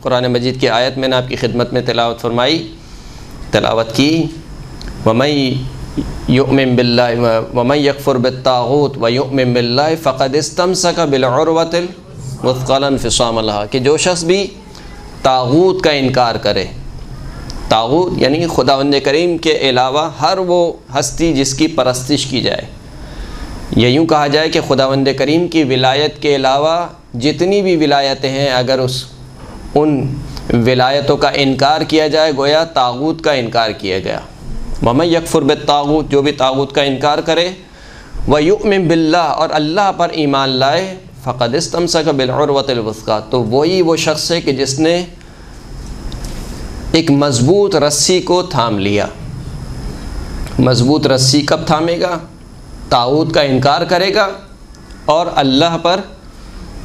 قرآن مجید کی آیت میں نے آپ کی خدمت میں تلاوت کی وَمَن يُؤْمِن بِاللَّهِ وَمَن يَكْفُرْ بِالطَّاغُوتِ وَيُؤْمِن بِاللَّهِ فَقَدِ اسْتَمْسَكَ بِالْعُرْوَةِ الْوُثْقَىٰ لَا انفِصَامَ لَهَا، کہ جو شخص بھی طاغوت کا انکار کرے، طاغوت یعنی خداوند کریم کے علاوہ ہر وہ ہستی جس کی پرستش کی جائے، یا یوں کہا جائے کہ خداوند کریم کی ولایت کے علاوہ جتنی بھی ولایتیں ہیں اگر ان ولایتوں کا انکار کیا جائے گویا طاغوت کا انکار کیا گیا۔ وَمَن يَكْفُرْ بِالطَّاغُوتِ، جو بھی طاغوت کا انکار کرے، وَيُؤْمِن بِاللَّهِ، اور اللہ پر ایمان لائے، فَقَدِ اسْتَمْسَكَ بِالْعُرْوَةِ الْوُثْقَىٰ، تو وہی وہ شخص ہے کہ جس نے ایک مضبوط رسی کو تھام لیا۔ مضبوط رسی کب تھامے گا؟ طاغوت کا انکار کرے گا اور اللہ پر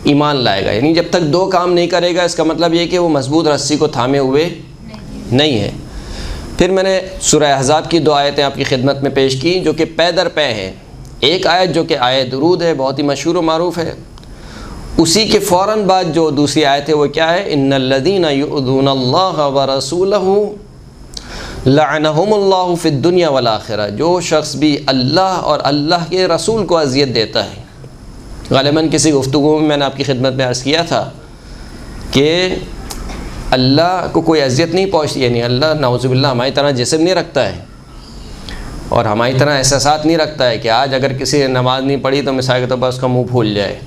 ایمان لائے گا، یعنی جب تک دو کام نہیں کرے گا اس کا مطلب یہ کہ وہ مضبوط رسی کو تھامے ہوئے نہیں ہے۔ پھر میں نے سورہ احزاب کی 2 آیتیں آپ کی خدمت میں پیش کی جو کہ پے در پے ہیں۔ ایک آیت جو کہ آیت درود ہے، بہت ہی مشہور و معروف ہے، اسی کے فوراً بعد جو دوسری آیت ہے وہ کیا ہے؟ ان الذین یؤذون اللہ ورسولہ لعنہم اللہ فی الدنیا والآخرہ، جو شخص بھی اللہ اور اللہ کے رسول کو اذیت دیتا ہے۔ غالباً کسی گفتگو میں نے آپ کی خدمت میں عرض کیا تھا کہ اللہ کو کوئی اذیت نہیں پہنچتی، یعنی اللہ نعوذ باللہ ہماری طرح جسم نہیں رکھتا ہے اور ہماری طرح احساسات نہیں رکھتا ہے کہ آج اگر کسی نے نماز نہیں پڑھی تو مثال کے طور پر اس کا منہ پھول جائے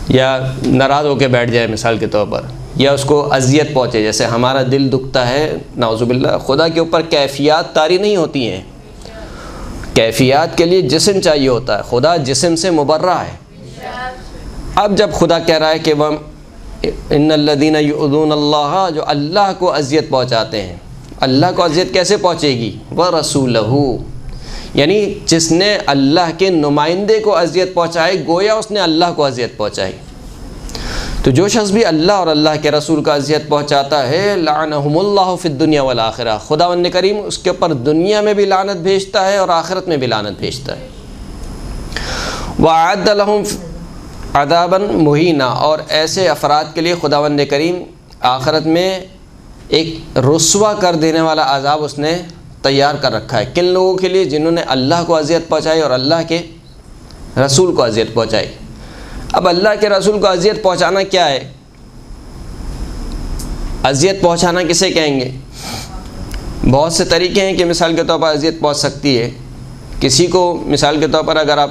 یا ناراض ہو کے بیٹھ جائے مثال کے طور پر، یا اس کو اذیت پہنچے، جیسے ہمارا دل دکھتا ہے نعوذ باللہ۔ خدا کے اوپر کیفیات طاری نہیں ہوتی ہیں، کیفیات کے لیے جسم چاہیے ہوتا ہے، خدا جسم سے مبرہ ہے۔ اب جب خدا کہہ رہا ہے کہ وہ ان الذین یؤذون اللہ، جو اللہ کو اذیت پہنچاتے ہیں، اللہ کو اذیت کیسے پہنچے گی؟ ورسولہ، یعنی جس نے اللہ کے نمائندے کو اذیت پہنچائی گویا اس نے اللہ کو اذیت پہنچائی۔ تو جو شخص بھی اللہ اور اللہ کے رسول کو اذیت پہنچاتا ہے لعنہم اللہ فی الدنیا والآخرہ، خداوند کریم اس کے اوپر دنیا میں بھی لعنت بھیجتا ہے اور آخرت میں بھی لعنت بھیجتا ہے۔ وَأَعَدَّ لَهُمْ عذاباً مہینہ، اور ایسے افراد کے لیے خداوند کریم آخرت میں ایک رسوا کر دینے والا عذاب اس نے تیار کر رکھا ہے۔ کن لوگوں کے لیے؟ جنہوں نے اللہ کو اذیت پہنچائی اور اللہ کے رسول کو اذیت پہنچائی۔ اب اللہ کے رسول کو اذیت پہنچانا کیا ہے؟ اذیت پہنچانا کسے کہیں گے؟ بہت سے طریقے ہیں کہ مثال کے طور پر اذیت پہنچ سکتی ہے کسی کو۔ مثال کے طور پر اگر آپ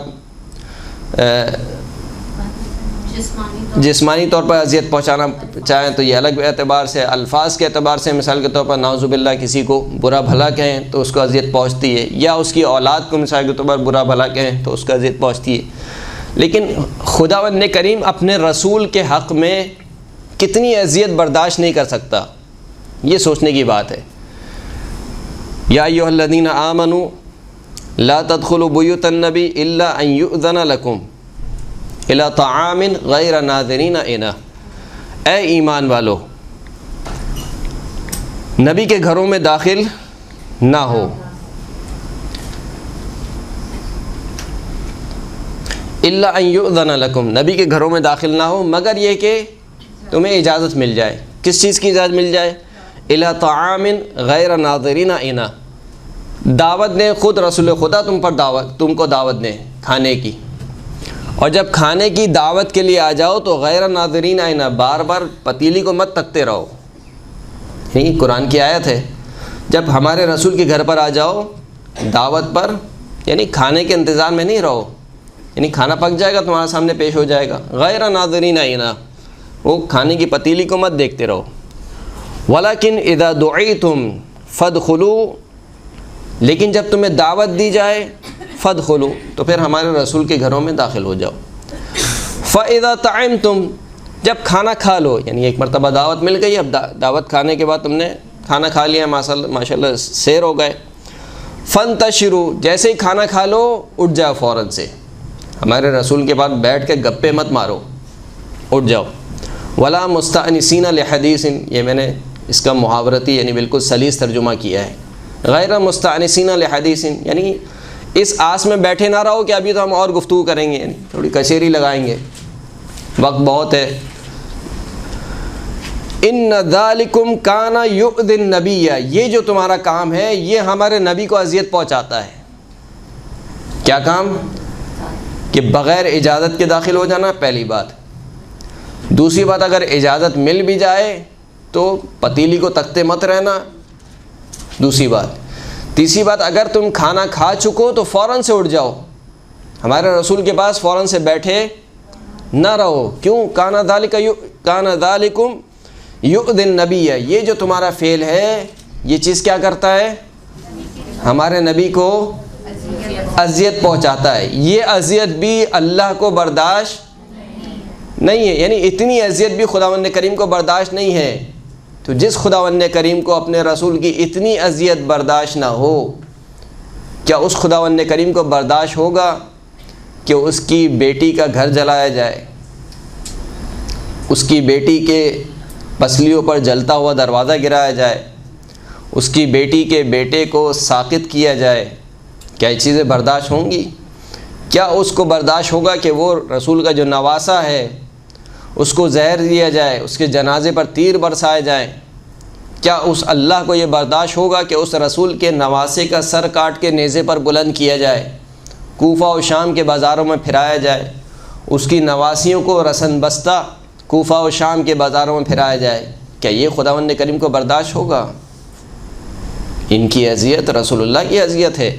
جسمانی طور پر اذیت پہنچانا چاہیں تو یہ الگ اعتبار سے، الفاظ کے اعتبار سے مثال کے طور پر نعوذ باللہ کسی کو برا بھلا کہیں تو اس کو اذیت پہنچتی ہے، یا اس کی اولاد کو مثال کے طور پر برا بھلا کہیں تو اس کو اذیت پہنچتی ہے۔ لیکن خداوند کریم اپنے رسول کے حق میں کتنی اذیت برداشت نہیں کر سکتا، یہ سوچنے کی بات ہے۔ یا ایھا الذین آمنوا لا تدخلوا بیوت النبی الا ان یؤذن لکم الی طعام غیر ناظرین اناہ، اے ایمان والو نبی کے گھروں میں داخل نہ ہو، الا ان یؤذن لکم، نبی کے گھروں میں داخل نہ ہو مگر یہ کہ تمہیں اجازت مل جائے۔ کس چیز کی اجازت مل جائے؟ الی طعام غیر ناظرین اناہ، دعوت دیں، خود رسول خدا تم کو دعوت دیں کھانے کی، اور جب کھانے کی دعوت کے لیے آ جاؤ تو غیر ناظرین اناہ، بار بار پتیلی کو مت تکتے رہو۔ یہ قرآن کی آیت ہے، جب ہمارے رسول کے گھر پر آ جاؤ دعوت پر، یعنی کھانے کے انتظار میں نہیں رہو، یعنی کھانا پک جائے گا تمہارے سامنے پیش ہو جائے گا، غیر ناظرین اناہ، وہ کھانے کی پتیلی کو مت دیکھتے رہو۔ ولیکن اذا دعیتم فادخلوا، لیکن جب تمہیں دعوت دی جائے فادخلوا، تو پھر ہمارے رسول کے گھروں میں داخل ہو جاؤ۔ فاذا طعمتم، جب کھانا کھا لو، یعنی ایک مرتبہ دعوت مل گئی، اب دعوت کھانے کے بعد تم نے کھانا کھا لیا، ماشاءاللہ سیر ہو گئے، فانتشروا، جیسے ہی کھانا کھا لو اٹھ جاؤ فوراً سے، ہمارے رسول کے بعد بیٹھ کے گپے مت مارو، اٹھ جاؤ۔ ولا مستأنسین لحدیث، یہ میں نے اس کا محاورتی یعنی بالکل سلیس ترجمہ کیا ہے، غیر مستأنسین لحدیث، یعنی اس آس میں بیٹھے نہ رہو کہ ابھی تو ہم اور گفتگو کریں گے، یعنی تھوڑی کچہری لگائیں گے، وقت بہت ہے۔ ان ذالکم کان یؤذی النبی، یہ جو تمہارا کام ہے یہ ہمارے نبی کو اذیت پہنچاتا ہے۔ کیا کام؟ کہ بغیر اجازت کے داخل ہو جانا، پہلی بات۔ دوسری بات، اگر اجازت مل بھی جائے تو پتیلی کو تکتے مت رہنا، دوسری بات۔ تیسری بات، اگر تم کھانا کھا چکو تو فوراً سے اٹھ جاؤ، ہمارے رسول کے پاس فوراً سے بیٹھے نہ رہو۔ کیوں؟ کان ذالکم یؤذی النبی، یہ جو تمہارا فعل ہے یہ چیز کیا کرتا ہے؟ ہمارے نبی کو اذیت پہنچاتا ہے۔ یہ اذیت بھی اللہ کو برداشت نہیں ہے، یعنی اتنی اذیت بھی خداوند کریم کو برداشت نہیں ہے۔ تو جس خداوند کریم کو اپنے رسول کی اتنی اذیت برداشت نہ ہو، کیا اس خداوند کریم کو برداشت ہوگا کہ اس کی بیٹی کا گھر جلایا جائے، اس کی بیٹی کے پسلیوں پر جلتا ہوا دروازہ گرایا جائے، اس کی بیٹی کے بیٹے کو ساقط کیا جائے؟ کیا یہ چیزیں برداشت ہوں گی؟ کیا اس کو برداشت ہوگا کہ وہ رسول کا جو نواسہ ہے اس کو زہر دیا جائے، اس کے جنازے پر تیر برسائے جائیں؟ کیا اس اللہ کو یہ برداشت ہوگا کہ اس رسول کے نواسے کا سر کاٹ کے نیزے پر بلند کیا جائے، کوفہ و شام کے بازاروں میں پھرایا جائے، اس کی نواسیوں کو رسن بستہ کوفہ و شام کے بازاروں میں پھرایا جائے؟ کیا یہ خداوند کریم کو برداشت ہوگا؟ ان کی اذیت رسول اللہ کی اذیت ہے۔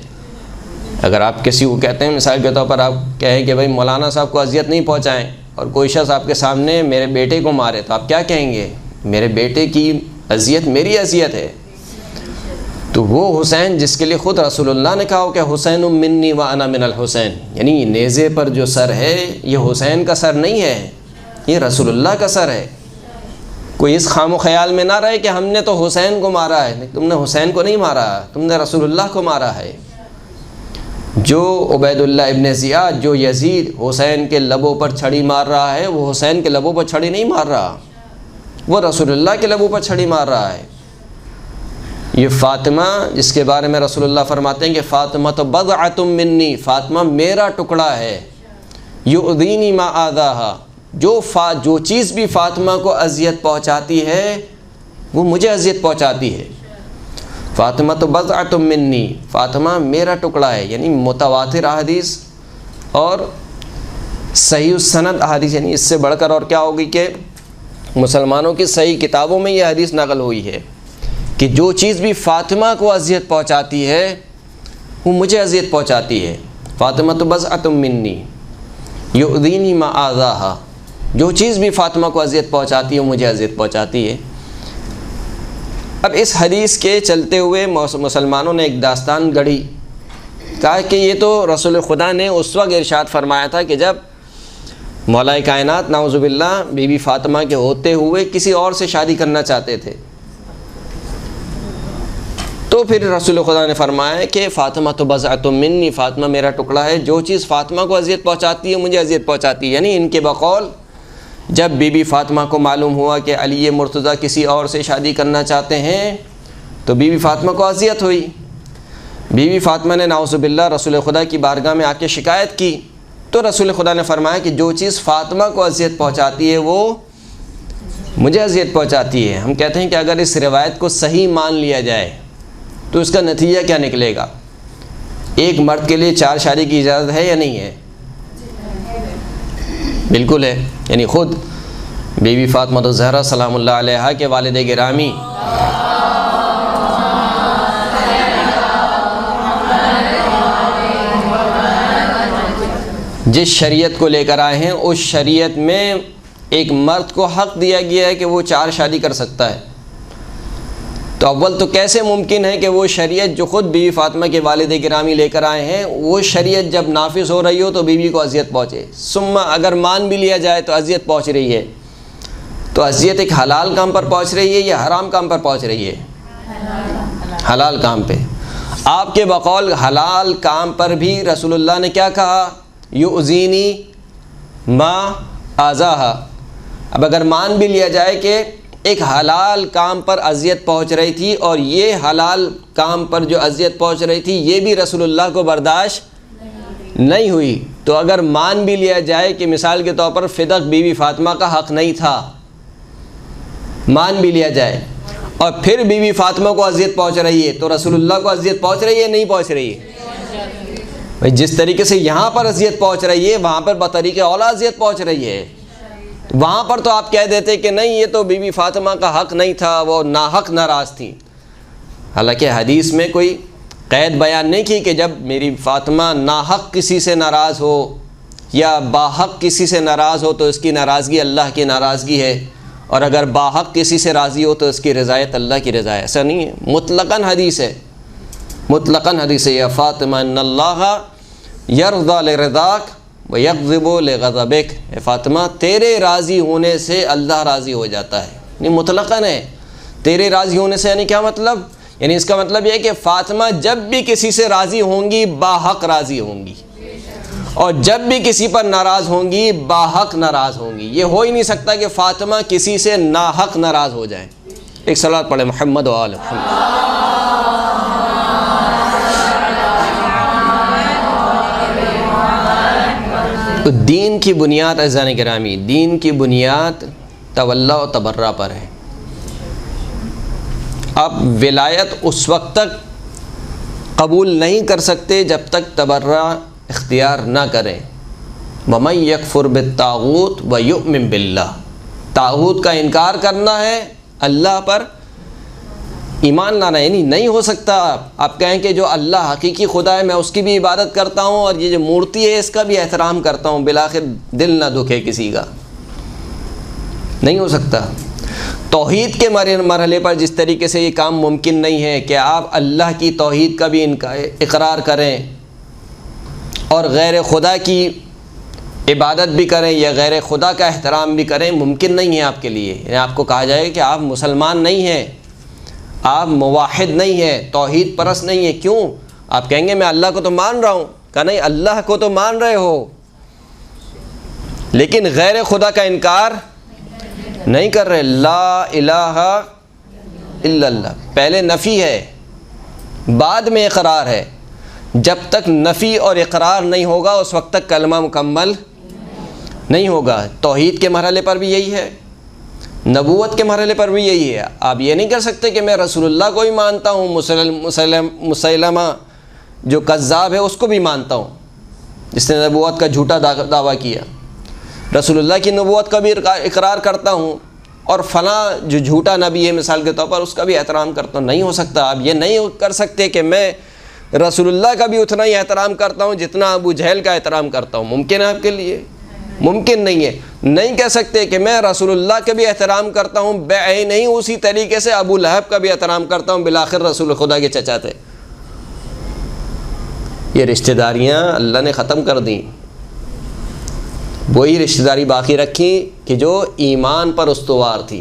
اگر آپ کسی کو کہتے ہیں، مثال کے طور پر آپ کہیں کہ بھائی مولانا صاحب کو اذیت نہیں پہنچائیں، اور کوئی شخص آپ کے سامنے میرے بیٹے کو مارے، تو آپ کیا کہیں گے؟ میرے بیٹے کی اذیت میری اذیت ہے۔ تو وہ حسین جس کے لیے خود رسول اللہ نے کہا کہ حسین منی وانا من الحسین، یعنی نیزے پر جو سر ہے یہ حسین کا سر نہیں ہے، یہ رسول اللہ کا سر ہے۔ کوئی اس خام و خیال میں نہ رہے کہ ہم نے تو حسین کو مارا ہے، تم نے حسین کو نہیں مارا، تم نے رسول اللہ کو مارا ہے۔ جو عبید اللہ ابن زیاد، جو یزید حسین کے لبوں پر چھڑی مار رہا ہے، وہ حسین کے لبوں پر چھڑی نہیں مار رہا، وہ رسول اللہ کے لبوں پر چھڑی مار رہا ہے۔ یہ فاطمہ جس کے بارے میں رسول اللہ فرماتے ہیں کہ فاطمہ تو بضعۃ منی، فاطمہ میرا ٹکڑا ہے، یؤذینی ما آذاہا، جو چیز بھی فاطمہ کو اذیت پہنچاتی ہے وہ مجھے اذیت پہنچاتی ہے۔ فاطمہ تو بضعۃ منی، فاطمہ میرا ٹکڑا ہے، یعنی متواتر احادیث اور صحیح السند احادیث، یعنی اس سے بڑھ کر اور کیا ہوگی کہ مسلمانوں کی صحیح کتابوں میں یہ حدیث نقل ہوئی ہے کہ جو چیز بھی فاطمہ کو اذیت پہنچاتی ہے وہ مجھے اذیت پہنچاتی ہے۔ فاطمہ تو بضعۃ منی یؤذینی ما آذاہا، جو چیز بھی فاطمہ کو اذیت پہنچاتی ہے وہ مجھے اذیت پہنچاتی ہے۔ اب اس حدیث کے چلتے ہوئے مسلمانوں نے ایک داستان گڑھی، کہا کہ یہ تو رسول خدا نے اس وقت ارشاد فرمایا تھا کہ جب مولا کائنات نعوذ باللہ بی بی فاطمہ کے ہوتے ہوئے کسی اور سے شادی کرنا چاہتے تھے، تو پھر رسول خدا نے فرمایا کہ فاطمہ تو بضعۃ منی، فاطمہ میرا ٹکڑا ہے، جو چیز فاطمہ کو اذیت پہنچاتی ہے مجھے اذیت پہنچاتی ہے۔ یعنی ان کے بقول جب بی بی فاطمہ کو معلوم ہوا کہ علی مرتضیٰ کسی اور سے شادی کرنا چاہتے ہیں تو بی بی فاطمہ کو اذیت ہوئی۔ بی بی فاطمہ نے نعوذ باللہ رسول خدا کی بارگاہ میں آ کے شکایت کی، تو رسول خدا نے فرمایا کہ جو چیز فاطمہ کو اذیت پہنچاتی ہے وہ مجھے اذیت پہنچاتی ہے۔ ہم کہتے ہیں کہ اگر اس روایت کو صحیح مان لیا جائے تو اس کا نتیجہ کیا نکلے گا؟ ایک مرد کے لیے 4 شادی کی اجازت ہے یا نہیں ہے؟ بالکل ہے، یعنی خود بی بی فاطمہ الزہرا سلام اللہ علیہا کے والد گرامی جس شریعت کو لے کر آئے ہیں اس شریعت میں ایک مرد کو حق دیا گیا ہے کہ وہ 4 شادی کر سکتا ہے۔ تو اول تو کیسے ممکن ہے کہ وہ شریعت جو خود بی بی فاطمہ کے والد گرامی لے کر آئے ہیں وہ شریعت جب نافذ ہو رہی ہو تو بیوی کو اذیت پہنچے؟ ثم اگر مان بھی لیا جائے تو اذیت پہنچ رہی ہے، تو اذیت ایک حلال کام پر پہنچ رہی ہے یا حرام کام پر پہنچ رہی ہے؟ حلال کام پہ۔ آپ کے بقول حلال کام پر بھی رسول اللہ نے کیا کہا؟ یؤذینی ما آذاہا۔ اب اگر مان بھی لیا جائے کہ ایک حلال کام پر اذیت پہنچ رہی تھی اور یہ حلال کام پر جو اذیت پہنچ رہی تھی یہ بھی رسول اللہ کو برداشت نہیں ہوئی، تو اگر مان بھی لیا جائے کہ مثال کے طور پر فدق بی بی فاطمہ کا حق نہیں تھا، مان بھی لیا جائے، اور پھر بی بی فاطمہ کو اذیت پہنچ رہی ہے تو رسول اللہ کو اذیت پہنچ رہی ہے نہیں پہنچ رہی ہے؟ جس طریقے سے یہاں پر اذیت پہنچ رہی ہے وہاں پر بطریق اولا اذیت پہنچ رہی ہے۔ وہاں پر تو آپ کہہ دیتے کہ نہیں یہ تو بی بی فاطمہ کا حق نہیں تھا، وہ ناحق ناراض تھیں، حالانکہ حدیث میں کوئی قید بیان نہیں کی کہ جب میری فاطمہ ناحق کسی سے ناراض ہو یا باحق کسی سے ناراض ہو تو اس کی ناراضگی اللہ کی ناراضگی ہے، اور اگر باحق کسی سے راضی ہو تو اس کی رضایت اللہ کی رضا ہے۔ ایسا نہیں ہے، مطلقاً حدیث ہے، مطلقاً حدیث ہے، یا فاطمہ ان اللہ یرضی لرضاک ویغضب لغضبک، اے فاطمہ تیرے راضی ہونے سے اللہ راضی ہو جاتا ہے، یعنی مطلقاً ہے۔ تیرے راضی ہونے سے یعنی کیا مطلب؟ یعنی اس کا مطلب یہ ہے کہ فاطمہ جب بھی کسی سے راضی ہوں گی باحق راضی ہوں گی، اور جب بھی کسی پر ناراض ہوں گی باحق ناراض ہوں گی۔ یہ ہو ہی نہیں سکتا کہ فاطمہ کسی سے ناحق ناراض ہو جائیں۔ ایک صلوات پڑھیں محمد و آل محمد۔ تو دین کی بنیاد عزیزان گرامی، دین کی بنیاد تولا و تبرہ پر ہے۔ آپ ولایت اس وقت تک قبول نہیں کر سکتے جب تک تبرہ اختیار نہ کریں۔ وَمَن يَكْفُرْ بِالطَّاغُوتِ وَيُؤْمِن بِاللَّهِ، طاغوت کا انکار کرنا ہے، اللہ پر ایمان لانا، یعنی نہیں ہو سکتا آپ کہیں کہ جو اللہ حقیقی خدا ہے میں اس کی بھی عبادت کرتا ہوں اور یہ جو مورتی ہے اس کا بھی احترام کرتا ہوں، بالآخر دل نہ دکھے کسی کا، نہیں ہو سکتا۔ توحید کے مرحلے پر جس طریقے سے یہ کام ممکن نہیں ہے کہ آپ اللہ کی توحید کا بھی اقرار کریں اور غیر خدا کی عبادت بھی کریں یا غیر خدا کا احترام بھی کریں، ممکن نہیں ہے آپ کے لیے۔ یعنی آپ کو کہا جائے کہ آپ مسلمان نہیں ہیں، آپ موحد نہیں ہیں، توحید پرست نہیں ہیں۔ کیوں؟ آپ کہیں گے میں اللہ کو تو مان رہا ہوں، کہا نہیں اللہ کو تو مان رہے ہو لیکن غیر خدا کا انکار نہیں کر رہے۔ لا الہ الا اللہ، پہلے نفی ہے بعد میں اقرار ہے۔ جب تک نفی اور اقرار نہیں ہوگا اس وقت تک کلمہ مکمل نہیں ہوگا۔ توحید کے مرحلے پر بھی یہی ہے، نبوت کے مرحلے پر بھی یہی ہے۔ آپ یہ نہیں کر سکتے کہ میں رسول اللہ کو بھی مانتا ہوں، مسیلمہ جو کذاب ہے اس کو بھی مانتا ہوں جس نے نبوت کا جھوٹا دعویٰ کیا، رسول اللہ کی نبوت کا بھی اقرار کرتا ہوں اور فلاں جو جھوٹا نبی ہے مثال کے طور پر اس کا بھی احترام کرتا ہوں۔ نہیں ہو سکتا۔ آپ یہ نہیں کر سکتے کہ میں رسول اللہ کا بھی اتنا ہی احترام کرتا ہوں جتنا ابو جہل کا احترام کرتا ہوں۔ ممکن ہے آپ کے لیے؟ ممکن نہیں ہے۔ نہیں کہہ سکتے کہ میں رسول اللہ کا بھی احترام کرتا ہوں بعین نہیں اسی طریقے سے ابو لہب کا بھی احترام کرتا ہوں، بالآخر رسول خدا کے چچا تھے۔ یہ رشتہ داریاں اللہ نے ختم کر دیں، وہی رشتہ داری باقی رکھی کہ جو ایمان پر استوار تھی،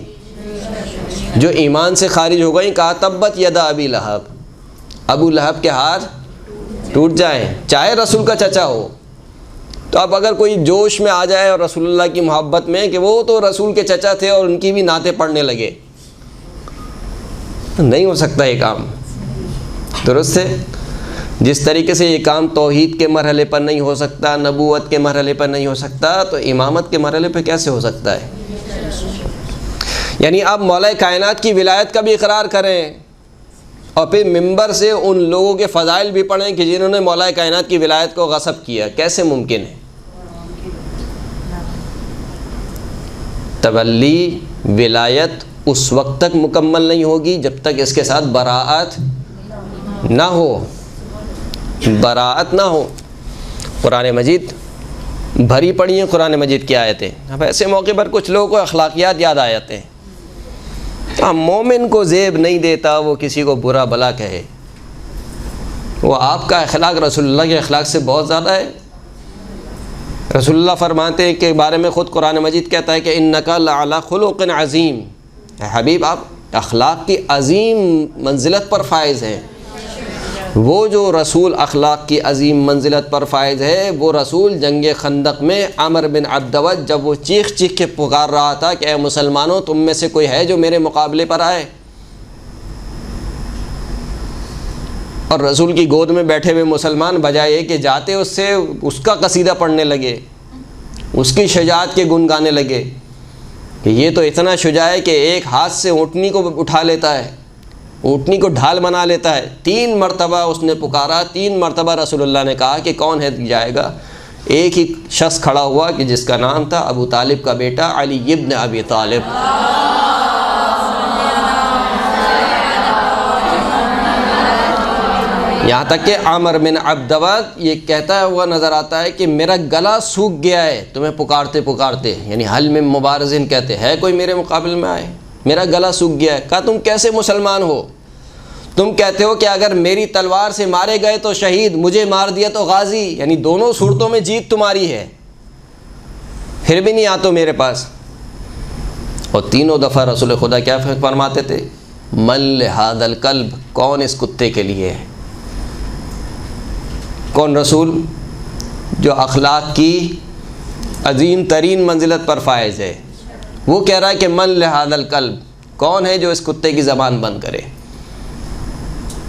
جو ایمان سے خارج ہو گئی۔ کہا تبت یدا ابی لہب، ابو لہب کے ہاتھ ٹوٹ جائیں چاہے رسول کا چچا ہو۔ تو اب اگر کوئی جوش میں آ جائے اور رسول اللہ کی محبت میں کہ وہ تو رسول کے چچا تھے اور ان کی بھی نعتیں پڑھنے لگے، نہیں ہو سکتا یہ کام، درست ہے؟ جس طریقے سے یہ کام توحید کے مرحلے پر نہیں ہو سکتا، نبوت کے مرحلے پر نہیں ہو سکتا، تو امامت کے مرحلے پہ کیسے ہو سکتا ہے؟ یعنی آپ مولا کائنات کی ولایت کا بھی اقرار کریں اور پھر ممبر سے ان لوگوں کے فضائل بھی پڑھیں کہ جنہوں نے مولا کائنات کی ولایت کو غصب کیا، کیسے ممکن ہے؟ تولی ولایت اس وقت تک مکمل نہیں ہوگی جب تک اس کے ساتھ براءت نہ ہو، براءت نہ ہو۔ قرآن مجید بھری پڑھی ہیں قرآن مجید کی آیتیں۔ اب ایسے موقع پر کچھ لوگوں کو اخلاقیات یاد آ جاتے ہیں۔ مومن کو زیب نہیں دیتا وہ کسی کو برا بلا کہے، وہ آپ کا اخلاق رسول اللہ کے اخلاق سے بہت زیادہ ہے۔ رسول اللہ فرماتے ہیں کہ بارے میں خود قرآن مجید کہتا ہے کہ انک لعلی خلق عظیم، اے حبیب آپ اخلاق کی عظیم منزلت پر فائز ہیں۔ وہ جو رسول اخلاق کی عظیم منزلت پر فائز ہے وہ رسول جنگ خندق میں عمر بن عبدود جب وہ چیخ چیخ کے پکار رہا تھا کہ اے مسلمانوں تم میں سے کوئی ہے جو میرے مقابلے پر آئے، اور رسول کی گود میں بیٹھے ہوئے مسلمان بجائے کہ جاتے اس سے اس کا قصیدہ پڑھنے لگے، اس کی شجاعت کے گن گانے لگے، کہ یہ تو اتنا شجاع ہے کہ ایک ہاتھ سے اونٹنی کو اٹھا لیتا ہے، اونٹنی کو ڈھال بنا لیتا ہے۔ 3 مرتبہ اس نے پکارا، 3 مرتبہ رسول اللہ نے کہا کہ کون ہے جائے گا؟ ایک ہی شخص کھڑا ہوا کہ جس کا نام تھا ابو طالب کا بیٹا علی ابن ابی طالب۔ یہاں تک کہ عامر بن عبدود یہ کہتا ہوا نظر آتا ہے کہ میرا گلا سوکھ گیا ہے تمہیں پکارتے پکارتے، یعنی حل میں مبارزین کہتے ہے کوئی میرے مقابل میں آئے، میرا گلا سوکھ گیا ہے۔ کہا تم کیسے مسلمان ہو؟ تم کہتے ہو کہ اگر میری تلوار سے مارے گئے تو شہید، مجھے مار دیا تو غازی، یعنی دونوں صورتوں میں جیت تمہاری ہے، پھر بھی نہیں آتے میرے پاس۔ اور تینوں دفعہ رسول خدا کیا فرماتے تھے؟ من لہذا الکلب، کون اس کتے کے لیے ہے؟ کون رسول؟ جو اخلاق کی عظیم ترین منزلت پر فائز ہے، وہ کہہ رہا ہے کہ من لہذا الکلب، کون ہے جو اس کتے کی زبان بند کرے؟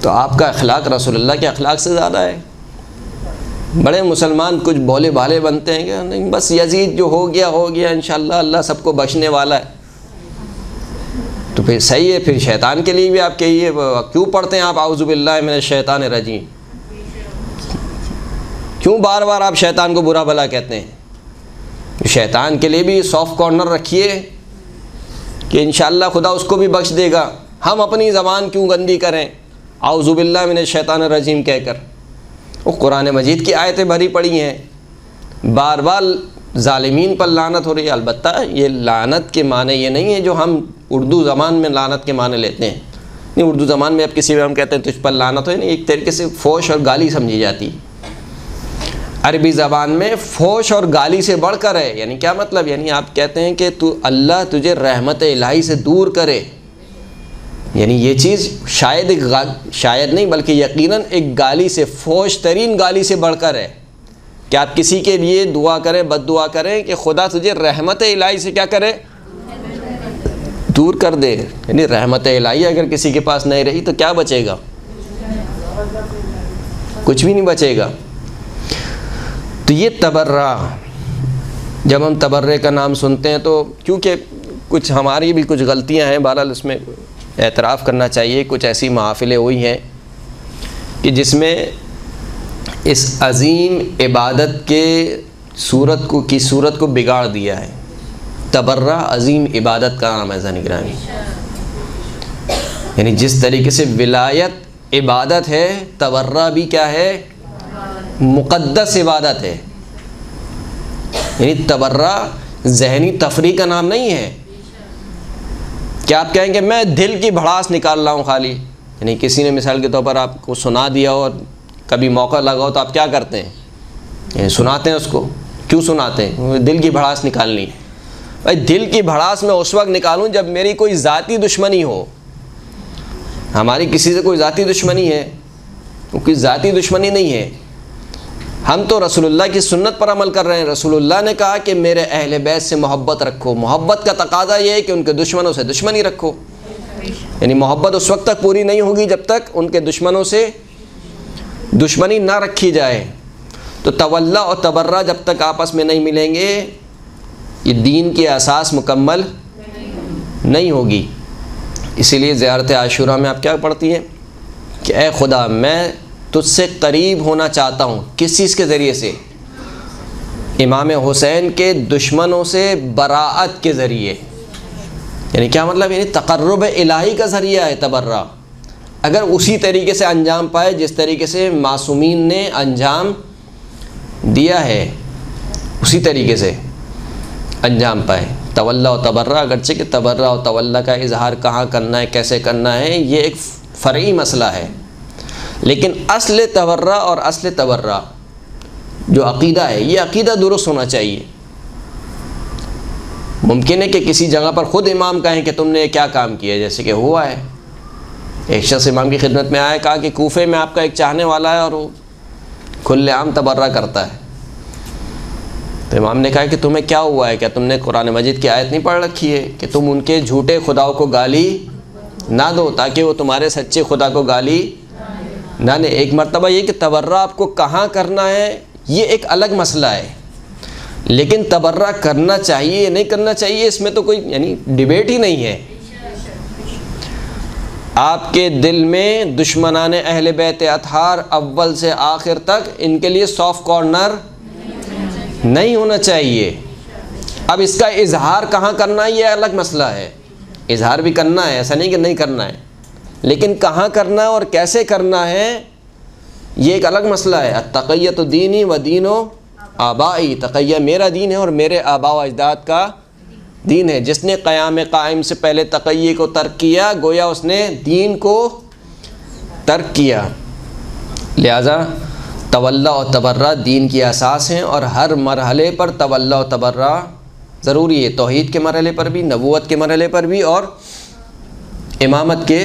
تو آپ کا اخلاق رسول اللہ کے اخلاق سے زیادہ ہے۔ بڑے مسلمان کچھ بھولے بھالے بنتے ہیں کہ نہیں بس یزید جو ہو گیا انشاءاللہ اللہ سب کو بخشنے والا ہے، تو پھر صحیح ہے، پھر شیطان کے لیے بھی آپ کہیے، کیوں پڑھتے ہیں آپ اعوذ باللہ من الشیطان الرجیم؟ کیوں بار بار آپ شیطان کو برا بھلا کہتے ہیں؟ شیطان کے لیے بھی سافٹ کارنر رکھیے کہ انشاءاللہ خدا اس کو بھی بخش دے گا۔ ہم اپنی زبان کیوں گندی کریں اعوذ باللہ من الشیطان الرجیم کہہ کر؟ وہ قرآن مجید کی آیتیں بھری پڑی ہیں، بار بار ظالمین پر لعنت ہو رہی ہے۔ البتہ یہ لعنت کے معنی یہ نہیں ہے جو ہم اردو زبان میں لعنت کے معنی لیتے ہیں، نہیں، اردو زبان میں اب کسی بھی ہم کہتے ہیں تجھ پر لعنت ہو، نہیں، ایک طریقے سے فوش اور گالی سمجھی جاتی۔ عربی زبان میں فوش اور گالی سے بڑھ کر ہے، یعنی کیا مطلب؟ یعنی آپ کہتے ہیں کہ اللہ تجھے رحمت الہی سے دور کرے، یعنی یہ چیز شاید نہیں بلکہ یقیناً ایک گالی سے، فوش ترین گالی سے بڑھ کر ہے کہ آپ کسی کے لیے دعا کریں، بد دعا کریں کہ خدا تجھے رحمت الہی سے کیا کرے؟ دور کر دے۔ یعنی رحمت الہی اگر کسی کے پاس نہیں رہی تو کیا بچے گا؟ کچھ بھی نہیں بچے گا۔ تو یہ تبرہ، جب ہم تبرے کا نام سنتے ہیں تو کیونکہ کچھ ہماری بھی کچھ غلطیاں ہیں، بہرحال اس میں اعتراف کرنا چاہیے، کچھ ایسی محافلیں ہوئی ہیں کہ جس میں اس عظیم عبادت کے صورت کو بگاڑ دیا ہے۔ تبرہ عظیم عبادت کا نام ہے زن گرامی، یعنی جس طریقے سے ولایت عبادت ہے، تبرہ بھی کیا ہے؟ مقدس عبادت ہے۔ یعنی تبرہ ذہنی تفریح کا نام نہیں ہے کہ آپ کہیں کہ میں دل کی بھڑاس نکال رہا ہوں خالی، یعنی کسی نے مثال کے طور پر آپ کو سنا دیا ہو اور کبھی موقع لگا ہو تو آپ کیا کرتے ہیں؟ یعنی سناتے ہیں اس کو۔ کیوں سناتے ہیں؟ دل کی بھڑاس نکالنی۔ بھائی دل کی بھڑاس میں اس وقت نکالوں جب میری کوئی ذاتی دشمنی ہو۔ ہماری کسی سے کوئی ذاتی دشمنی ہے؟ کوئی ذاتی دشمنی نہیں ہے، ہم تو رسول اللہ کی سنت پر عمل کر رہے ہیں۔ رسول اللہ نے کہا کہ میرے اہل بیت سے محبت رکھو، محبت کا تقاضا یہ ہے کہ ان کے دشمنوں سے دشمنی رکھو، یعنی محبت اس وقت تک پوری نہیں ہوگی جب تک ان کے دشمنوں سے دشمنی نہ رکھی جائے۔ تو تولا اور تبرہ جب تک آپس میں نہیں ملیں گے یہ دین کی اساس مکمل نہیں ہوگی۔ اسی لیے زیارت عاشوراء میں آپ کیا پڑھتی ہیں کہ اے خدا میں تجھ سے قریب ہونا چاہتا ہوں، کس چیز کے ذریعے سے؟ امام حسین کے دشمنوں سے براعت کے ذریعے۔ یعنی کیا مطلب؟ یعنی تقرب الہی کا ذریعہ ہے تبرہ۔ اگر اسی طریقے سے انجام پائے جس طریقے سے معصومین نے انجام دیا ہے، اسی طریقے سے انجام پائے۔ تولا و تبرہ، اگرچہ کہ تبرہ و تولا کا اظہار کہاں کرنا ہے، کیسے کرنا ہے، یہ ایک فرعی مسئلہ ہے، لیکن اصل تبرہ اور اصل تبرہ جو عقیدہ ہے یہ عقیدہ درست ہونا چاہیے۔ ممکن ہے کہ کسی جگہ پر خود امام کہیں کہ تم نے کیا کام کیا، جیسے کہ ہوا ہے ایک شخص امام کی خدمت میں آیا، کہا کہ کوفے میں آپ کا ایک چاہنے والا ہے اور وہ کھلے عام تبرہ کرتا ہے۔ تو امام نے کہا کہ تمہیں کیا ہوا ہے، کیا تم نے قرآن مجید کی آیت نہیں پڑھ رکھی ہے کہ تم ان کے جھوٹے خداؤں کو گالی نہ دو تاکہ وہ تمہارے سچے خدا کو گالی نہ دے۔ ایک مرتبہ یہ کہ تبرہ آپ کو کہاں کرنا ہے یہ ایک الگ مسئلہ ہے، لیکن تبرہ کرنا چاہیے یا نہیں کرنا چاہیے اس میں تو کوئی یعنی ڈیبیٹ ہی نہیں ہے۔ آپ کے دل میں دشمنان اہل بیت اطہار اول سے آخر تک ان کے لیے سافٹ کارنر نہیں ہونا چاہیے۔ اب اس کا اظہار کہاں کرنا ہے یہ الگ مسئلہ ہے، اظہار بھی کرنا ہے، ایسا نہیں کہ نہیں کرنا ہے، لیکن کہاں کرنا ہے اور کیسے کرنا ہے یہ ایک الگ مسئلہ ہے۔ التقیۃ دینی و دین و آبائی، تقیہ میرا دین ہے اور میرے آباء و اجداد کا دین ہے۔ جس نے قیام قائم سے پہلے تقیہ کو ترک کیا گویا اس نے دین کو ترک کیا۔ لہذا تولا و تبرہ دین کی اساس ہیں اور ہر مرحلے پر تولا و تبرہ ضروری ہے، توحید کے مرحلے پر بھی، نبوت کے مرحلے پر بھی اور امامت کے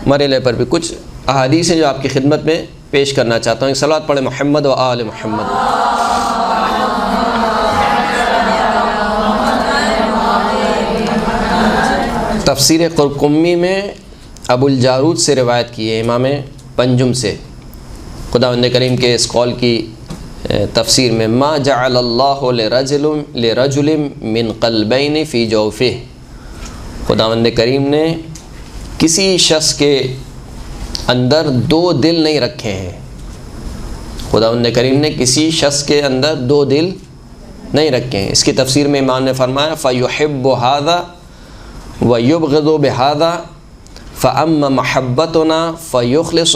مرحلے پر بھی۔ کچھ احادیث ہیں جو آپ کی خدمت میں پیش کرنا چاہتا ہوں۔ ایک صلوات پڑھیں محمد و آل محمد۔ تفسیر قرقمی میں ابو الجارود سے روایت کی ہے، امام پنجم سے، خداوند کریم کے اس قول کی تفسیر میں، ما جعل اللہ لرجل من قلبین فی جوفہ، خداوند کریم نے کسی شخص کے اندر دو دل نہیں رکھے ہیں، خداوند کریم نے کسی شخص کے اندر دو دل نہیں رکھے ہیں۔ اس کی تفسیر میں امام نے فرمایا فَيُحِبُّ هَذَا وَيُبْغِضُ بِهَذَا فَأَمَّا مَحَبَّتُنَا فَيُخْلِصُ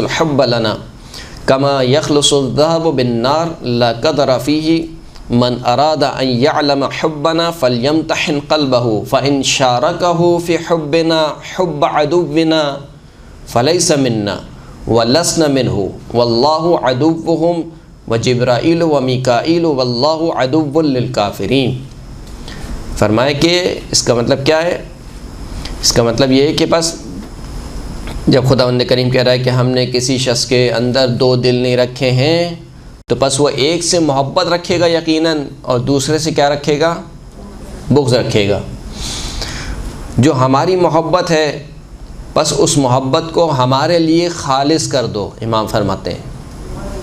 الْحُبَّ لَنَا كَمَا يَخْلُصُ الذَّهَبُ بِالنَّارِ لَا قَدْرَ فِيهِ مَنْ أَرَادَ أَنْ يَعْلَمَ حُبَّنَا فَلْيَمْتَحِنْ قَلْبَهُ فَإِنْ شَارَكَهُ فِي حُبِّنَا حُبَّ عَدُوِّنَا فَلَيْسَ مِنَّا وَلَسْنَ مِنْهُ وَاللَّهُ عَدُوُّهُمْ وَجِبْرَائِيلُ وَمِيكَائِيلُ وَاللَّهُ عَدُوٌّ لِلْكَافِرِينَ۔ فرمائے کہ اس کا مطلب کیا ہے؟ اس کا مطلب یہ ہے کہ بس جب خداوند کریم کہہ رہا ہے کہ ہم نے کسی شخص کے اندر دو دل نہیں رکھے ہیں تو بس وہ ایک سے محبت رکھے گا یقیناً اور دوسرے سے کیا رکھے گا؟ بغض رکھے گا۔ جو ہماری محبت ہے بس اس محبت کو ہمارے لیے خالص کر دو، امام فرماتے ہیں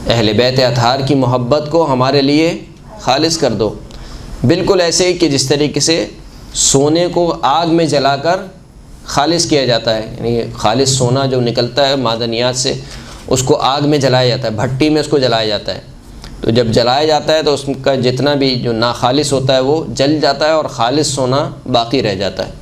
اہل بیت اطہار کی محبت کو ہمارے لیے خالص کر دو، بالکل ایسے ہی کہ جس طریقے سے سونے کو آگ میں جلا کر خالص کیا جاتا ہے، یعنی خالص سونا جو نکلتا ہے معدنیات سے اس کو آگ میں جلایا جاتا ہے، بھٹی میں اس کو جلایا جاتا ہے، تو جب جلایا جاتا ہے تو اس کا جتنا بھی جو ناخالص ہوتا ہے وہ جل جاتا ہے اور خالص سونا باقی رہ جاتا ہے۔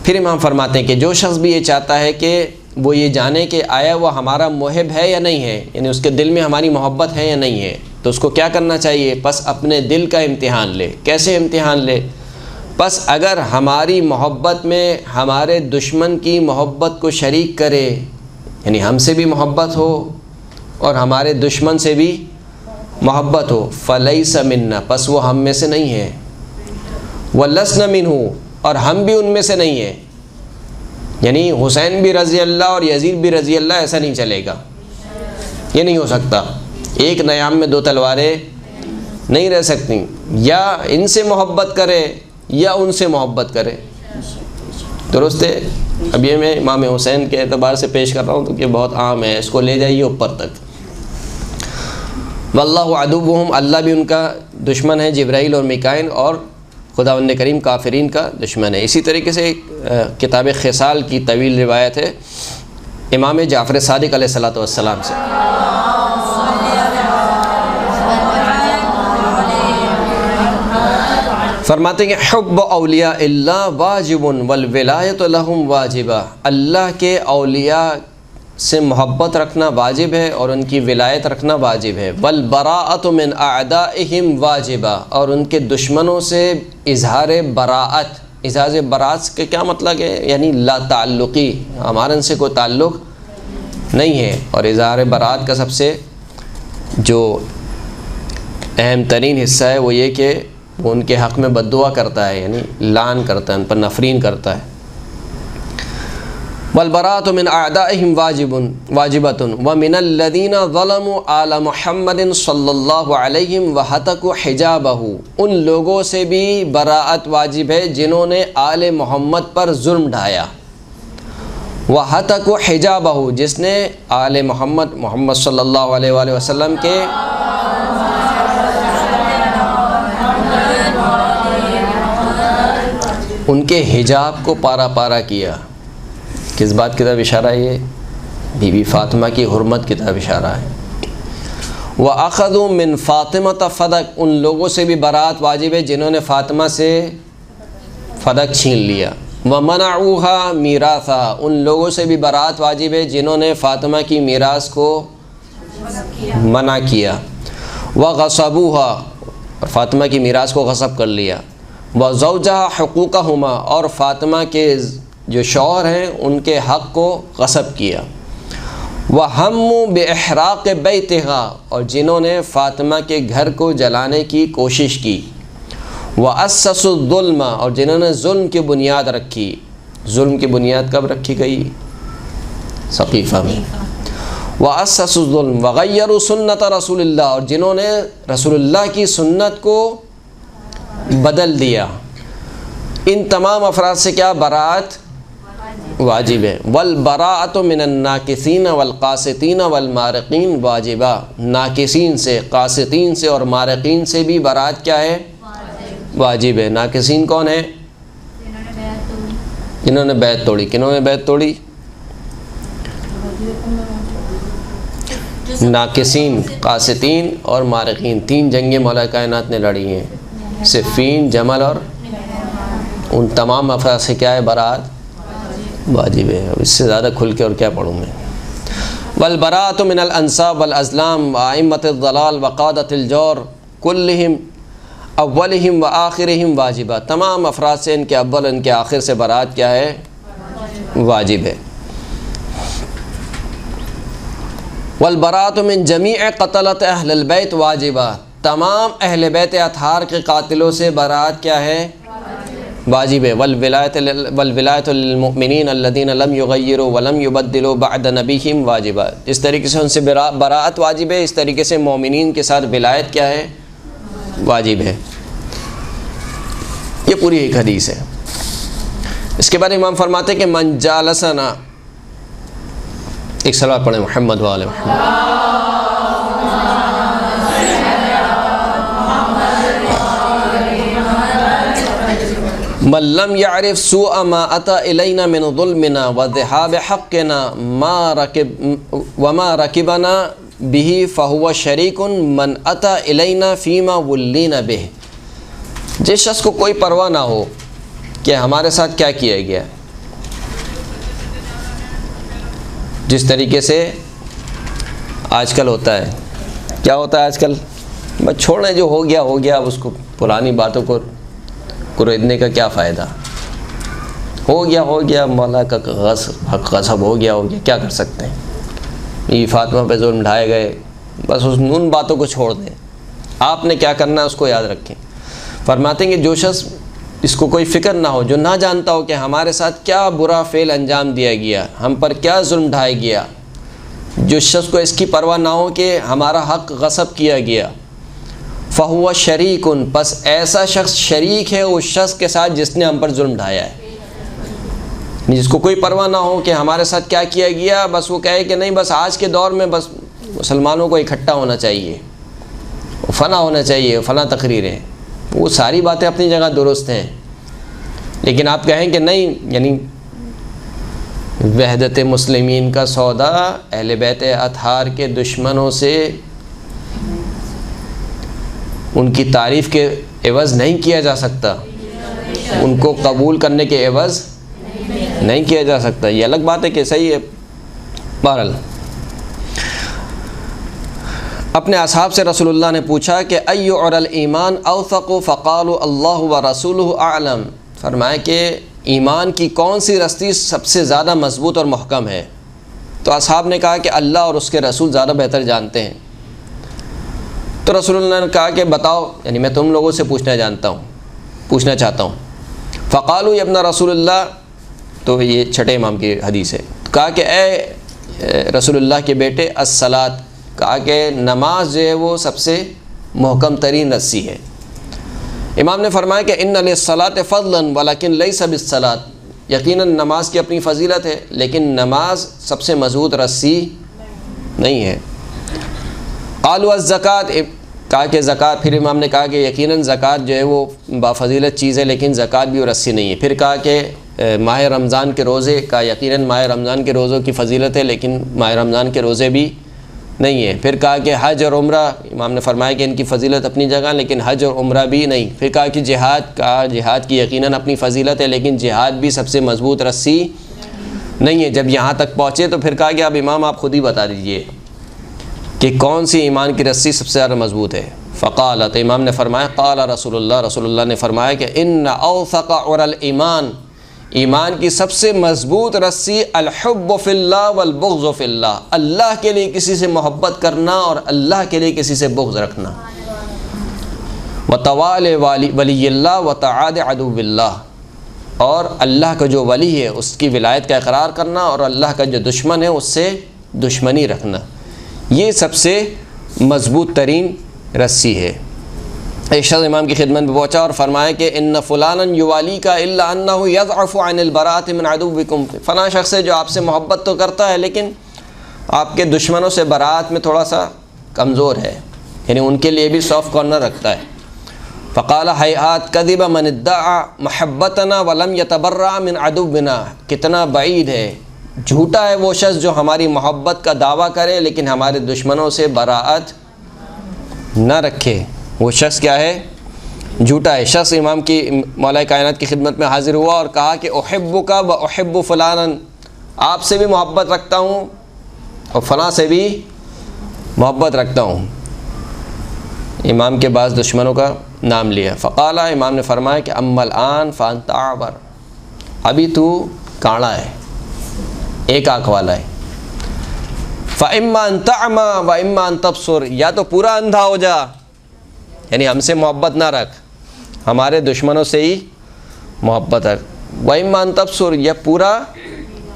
پھر امام فرماتے ہیں کہ جو شخص بھی یہ چاہتا ہے کہ وہ یہ جانے کہ آیا وہ ہمارا محب ہے یا نہیں ہے، یعنی اس کے دل میں ہماری محبت ہے یا نہیں ہے، تو اس کو کیا کرنا چاہیے؟ بس اپنے دل کا امتحان لے۔ کیسے امتحان لے؟ بس اگر ہماری محبت میں ہمارے دشمن کی محبت کو شریک کرے، یعنی ہم سے بھی محبت ہو اور ہمارے دشمن سے بھی محبت ہو، فلیس منا، پس وہ ہم میں سے نہیں ہے، ولسن منہ، اور ہم بھی ان میں سے نہیں ہیں، یعنی حسین بھی رضی اللہ اور یزید بھی رضی اللہ، ایسا نہیں چلے گا، یہ نہیں ہو سکتا۔ ایک نیام میں دو تلواریں نہیں رہ سکتی، یا ان سے محبت کرے یا ان سے محبت کرے، درست ہے؟ اب یہ میں امام حسین کے اعتبار سے پیش کر رہا ہوں تو کہ بہت عام ہے، اس کو لے جائیے اوپر تک۔ واللہ عدوہم، اللہ بھی ان کا دشمن ہے، جبرائیل اور میکائیل، اور خداوند کریم کافرین کا دشمن ہے۔ اسی طریقے سے کتاب خصال کی طویل روایت ہے امام جعفر صادق علیہ السلام سے، فرماتے ہیں کہ حب اولیاء اللہ واجب والولایت لہم واجبہ، اللہ کے اولیاء سے محبت رکھنا واجب ہے اور ان کی ولایت رکھنا واجب ہے، والبراءۃ من اعدائہم واجبہ، اور ان کے دشمنوں سے اظہار براءت۔ اظہار براءت کا کیا مطلب ہے؟ یعنی لا تعلقی، ہمارا ان سے کوئی تعلق نہیں ہے، اور اظہار براءت کا سب سے جو اہم ترین حصہ ہے وہ یہ کہ وہ ان کے حق میں بد دعا کرتا ہے، یعنی لعن کرتا ہے، ان پر نفرین کرتا ہے۔ والبراءۃ من اعدائہم واجبۃ ومن الذین ظلموا آل محمد صلی اللہ علیہ وہتکوا حجابہ، ان لوگوں سے بھی براءت واجب ہے جنہوں نے آل محمد پر ظلم ڈھایا، وہتکوا حجابہ، جس نے آل محمد صلی اللہ علیہ وآلہ وسلم کے ان کے حجاب کو پارا پارا کیا۔ کس بات کی طرف اشارہ ہے؟ یہ بی بی فاطمہ کی حرمت کی طرف اشارہ ہے۔ وَأَخَذُوا مِن فَاطِمَةَ فَدَقَ، ان لوگوں سے بھی برات واجب ہے جنہوں نے فاطمہ سے فدق چھین لیا۔ وَمَنَعُوهَا مِيرَاثًا، ان لوگوں سے بھی برات واجب ہے جنہوں نے فاطمہ کی میراث کو منع کیا۔ وَغَصَبُوهَا، اور فاطمہ کی میراث کو غصب کر لیا۔ وَزَوْجَهَا حُقُوقَهُمَا، اور فاطمہ کے جو شوہر ہیں ان کے حق کو غصب کیا۔ وَهَمُّوا بِإِحْرَاقِ بَيْتِهَا، اور جنہوں نے فاطمہ کے گھر کو جلانے کی کوشش کی۔ وَأَسَّسُوا الظُّلْمَ، اور جنہوں نے ظلم کی بنیاد رکھی۔ ظلم کی بنیاد کب رکھی گئی؟ سقیفہ میں۔ وَأَسَّسُوا الظُّلْمَ وَغَيَّرُوا سُنَّةَ رَسُولِ اللَّهِ، اور جنہوں نے رسول اللہ کی سنت کو بدل دیا۔ ان تمام افراد سے کیا برات واجب ہے۔ وَالْبَرَاءَةُ مِنَ النَّاكِثِينَ وَالْقَاسِطِينَ وَالْمَارِقِينَ واجبہ، ناکثین سے، قاسطین سے اور مارقین سے بھی برات کیا ہے؟ واجب ہے۔ ناکثین کون ہے؟ جنہوں نے بیعت توڑی۔ کنہوں نے بیعت توڑی؟ ناکثین، قاسطین اور مارقین، تین جنگیں مولا کائنات نے لڑی ہیں، صفین، جمل اور ان تمام افراد سے کیا ہے؟ برات واجب ہے۔ اب اس سے زیادہ کھل کے اور کیا پڑھوں میں؟ والبراءۃ من الانساب والازلام وائمۃ الضلال وقادۃ الجور کلہم اولہم وآخرہم واجبہ، تمام افراد سے، ان کے اول ان کے آخر سے برات کیا ہے؟ واجب ہے۔ والبراءۃ من جمیع قتلۃ اہل البیت واجبہ، تمام اہل بیت اطہار کے قاتلوں سے برات کیا ہے؟ واجب ہے۔ والولایۃ للمؤمنین الذین لم یغیروا ولم یبدلوا بعد نبیہم واجبہ، اس طریقے سے ان سے براءت واجب ہے، اس طریقے سے مومنین کے ساتھ ولایت کیا ہے؟ واجب ہے۔ یہ پوری ایک حدیث ہے۔ اس کے بعد امام فرماتے ہیں کہ من جالسنا، ایک صلوات پڑھیں محمد وآل محمد۔ من لم يعرف سوء ما أتى إلينا من ظلمنا وذهاب حقنا وما ركبنا به فهو شريك من أتى إلينا فيما ولينا به، جس شخص کو کوئی پرواہ نہ ہو کہ ہمارے ساتھ کیا کیا گیا، جس طریقے سے آج کل ہوتا ہے۔ کیا ہوتا ہے آج کل؟ بس چھوڑیں، جو ہو گیا ہو گیا، اب اس کو پرانی باتوں کو ردنے کا کیا فائدہ؟ ہو گیا، مولا کا حق غصب ہو گیا، کیا کر سکتے ہیں؟ یہ فاطمہ پہ ظلم ڈھائے گئے، بس ان باتوں کو چھوڑ دیں۔ آپ نے کیا کرنا ہے اس کو یاد رکھیں۔ فرماتے ہیں کہ جو شخص اس کو کوئی فکر نہ ہو، جو نہ جانتا ہو کہ ہمارے ساتھ کیا برا فعل انجام دیا گیا، ہم پر کیا ظلم ڈھایا گیا، جو شخص کو اس کی پرواہ نہ ہو کہ ہمارا حق غصب کیا گیا، فہو شریک، پس ایسا شخص شریک ہے اس شخص کے ساتھ جس نے ہم پر ظلم ڈھایا ہے۔ جس کو کوئی پرواہ نہ ہو کہ ہمارے ساتھ کیا کیا گیا، بس وہ کہے کہ نہیں، بس آج کے دور میں بس مسلمانوں کو اکٹھا ہونا چاہیے، فنا ہونا چاہیے، فنا تقریریں، وہ ساری باتیں اپنی جگہ درست ہیں، لیکن آپ کہیں کہ نہیں، یعنی وحدت مسلمین کا سودا اہل بیت اطہار کے دشمنوں سے ان کی تعریف کے عوض نہیں کیا جا سکتا، ان کو قبول کرنے کے عوض نہیں کیا جا سکتا۔ یہ الگ بات ہے کہ صحیح ہے۔ بہرحال اپنے اصحاب سے رسول اللہ نے پوچھا کہ ایُّ عُرَى الایمان اوثق، فقالوا اللہ ورسولہ اعلم، فرمایا کہ ایمان کی کون سی رستی سب سے زیادہ مضبوط اور محکم ہے؟ تو اصحاب نے کہا کہ اللہ اور اس کے رسول زیادہ بہتر جانتے ہیں۔ تو رسول اللہ نے کہا کہ بتاؤ، یعنی میں تم لوگوں سے پوچھنا چاہتا ہوں۔ فقالوا یا ابن رسول اللہ، تو یہ چھٹے امام کی حدیث ہے، کہا کہ اے رسول اللہ کے بیٹے، الصلاۃ، کہا کہ نماز جو ہے وہ سب سے محکم ترین رسی ہے۔ امام نے فرمایا کہ ان للصلاۃ فضلا ولکن لیس بالصلاۃ، یقیناً نماز کی اپنی فضیلت ہے، لیکن نماز سب سے مضبوط رسی نہیں ہے۔ قالوا الزکوٰۃ، کہا کہ زکوٰۃ، پھر امام نے کہا کہ یقیناً زکوٰۃ جو ہے وہ بافضیلت چیز ہے، لیکن زکوٰۃ بھی اور رسی نہیں ہے۔ پھر کہا کہ ماہ رمضان کے روزے کا، یقیناً ماہ رمضان کے روزوں کی فضیلت ہے، لیکن ماہ رمضان کے روزے بھی نہیں ہے۔ پھر کہا کہ حج اور عمرہ، امام نے فرمایا کہ ان کی فضیلت اپنی جگہ، لیکن حج اور عمرہ بھی نہیں۔ پھر کہا کہ جہاد کی یقیناً اپنی فضیلت ہے، لیکن جہاد بھی سب سے مضبوط رسی نہیں ہے۔ جب یہاں تک پہنچے تو پھر کہا کہ اب امام آپ خود ہی بتا دیجئے کہ کون سی ایمان کی رسی سب سے زیادہ مضبوط ہے۔ فقال، تو امام نے فرمایا قال رسول اللہ نے فرمایا کہ ان اوثق عر الایمان، ایمان کی سب سے مضبوط رسی الحب فی اللہ والبغض فی اللہ، اللہ کے لیے کسی سے محبت کرنا اور اللہ کے لیے کسی سے بغض رکھنا، وتوال ولی اللہ وتعاد عدو اللہ، اور اللہ کا جو ولی ہے اس کی ولایت کا اقرار کرنا، اور اللہ کا جو دشمن ہے اس سے دشمنی رکھنا، یہ سب سے مضبوط ترین رسی ہے۔ ایک شخص امام کی خدمت میں پہنچا اور فرمایا کہ ان فلانا یوالی کا الا انہ یضعف عن البراءۃ من عدوکم، فلاں شخص ہے جو آپ سے محبت تو کرتا ہے لیکن آپ کے دشمنوں سے برات میں تھوڑا سا کمزور ہے، یعنی ان کے لیے بھی سافٹ کارنر رکھتا ہے۔ فقال ہیہات کذب من ادعى محبتنا ولم يتبرأ من عدونا، کتنا بعید ہے، جھوٹا ہے وہ شخص جو ہماری محبت کا دعویٰ کرے لیکن ہمارے دشمنوں سے براءت نہ رکھے۔ وہ شخص کیا ہے؟ جھوٹا ہے۔ شخص امام کی مولا کائنات کی خدمت میں حاضر ہوا اور کہا کہ احبک و احب فلانا، آپ سے بھی محبت رکھتا ہوں اور فلاں سے بھی محبت رکھتا ہوں۔ امام کے بعض دشمنوں کا نام لیا۔ فقال، امام نے فرمایا کہ اما الآن فانت اعور، ابھی تو کاڑا ہے، ایک آنکھ والا ہے۔ فاما ان تعمى واما ان تبصر، یا تو پورا اندھا ہو جا، یعنی ہم سے محبت نہ رکھ، ہمارے دشمنوں سے ہی محبت رکھ، واما ان تبصر، یا پورا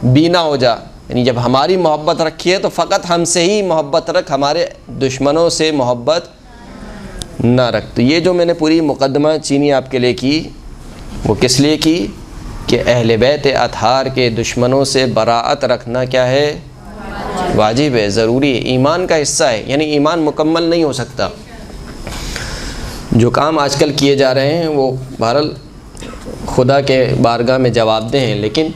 بینا ہو جا، یعنی جب ہماری محبت رکھی ہے تو فقط ہم سے ہی محبت رکھ، ہمارے دشمنوں سے محبت نہ رکھ۔ تو یہ جو میں نے پوری مقدمہ چینی آپ کے لیے کی، وہ کس لیے کی کہ اہل بیت اطہار کے دشمنوں سے براءت رکھنا کیا ہے؟ واجب ہے، ضروری ہے، ایمان کا حصہ ہے، یعنی ایمان مکمل نہیں ہو سکتا۔ جو کام آج کل کیے جا رہے ہیں وہ بہرحال خدا کے بارگاہ میں جواب دہ ہیں، لیکن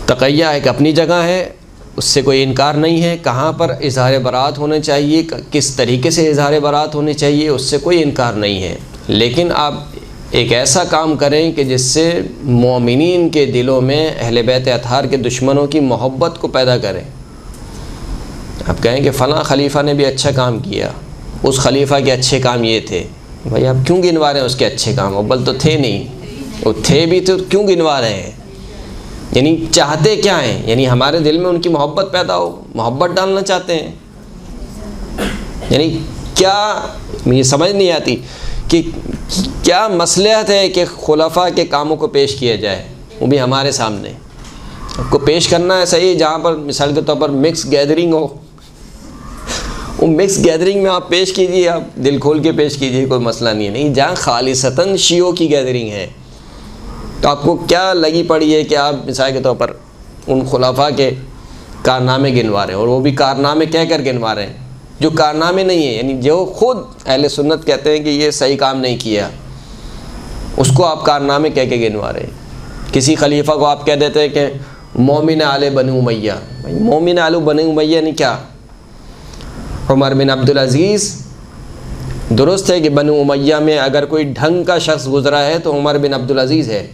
تقیہ ایک اپنی جگہ ہے، اس سے کوئی انکار نہیں ہے۔ کہاں پر اظہار برات ہونا چاہیے، کس طریقے سے اظہار برات ہونی چاہیے، اس سے کوئی انکار نہیں ہے، لیکن آپ ایک ایسا کام کریں کہ جس سے مومنین کے دلوں میں اہل بیت اطہار کے دشمنوں کی محبت کو پیدا کریں۔ آپ کہیں کہ فلاں خلیفہ نے بھی اچھا کام کیا، اس خلیفہ کے اچھے کام یہ تھے، بھائی آپ کیوں گنوا رہے ہیں اس کے اچھے کام؟ اول تو تھے نہیں، وہ تھے بھی تو کیوں گنوا رہے ہیں؟ یعنی چاہتے کیا ہیں؟ یعنی ہمارے دل میں ان کی محبت پیدا ہو، محبت ڈالنا چاہتے ہیں، یعنی کیا مجھے سمجھ نہیں آتی کہ کیا مصلحت ہے کہ خلفاء کے کاموں کو پیش کیا جائے، وہ بھی ہمارے سامنے آپ کو پیش کرنا ہے صحیح، جہاں پر مثال کے طور پر مکس گیدرنگ ہو، وہ مکس گیدرنگ میں آپ پیش کیجیے، آپ دل کھول کے پیش کیجیے، کوئی مسئلہ نہیں ہے۔ نہیں، جہاں خالصتاً شیعوں کی گیدرنگ ہے تو آپ کو کیا لگی پڑی ہے کہ آپ مثال کے طور پر ان خلفاء کے کارنامے گنوا رہے ہیں، اور وہ بھی کارنامے کہہ کر گنوا رہے ہیں جو کارنامے نہیں ہیں، یعنی جو خود اہل سنت کہتے ہیں کہ یہ صحیح کام نہیں کیا، اس کو آپ کارنامے کہہ کے گنوا رہے ہیں۔ کسی خلیفہ کو آپ کہہ دیتے ہیں کہ مومن آل بنی امیہ، بھائی مومن آل بنی امیہ نہیں، کیا عمر بن عبدالعزیز، درست ہے کہ بنی امیہ میں اگر کوئی ڈھنگ کا شخص گزرا ہے تو عمر بن عبدالعزیز ہے،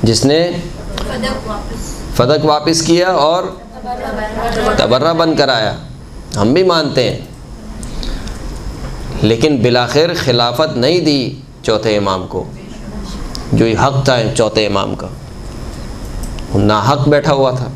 جس نے فدق واپس کیا اور تبرہ بند کرایا، ہم بھی مانتے ہیں، لیکن بالآخر خلافت نہیں دی چوتھے امام کو، جو حق تھا چوتھے امام کا، وہ ناحق بیٹھا ہوا تھا۔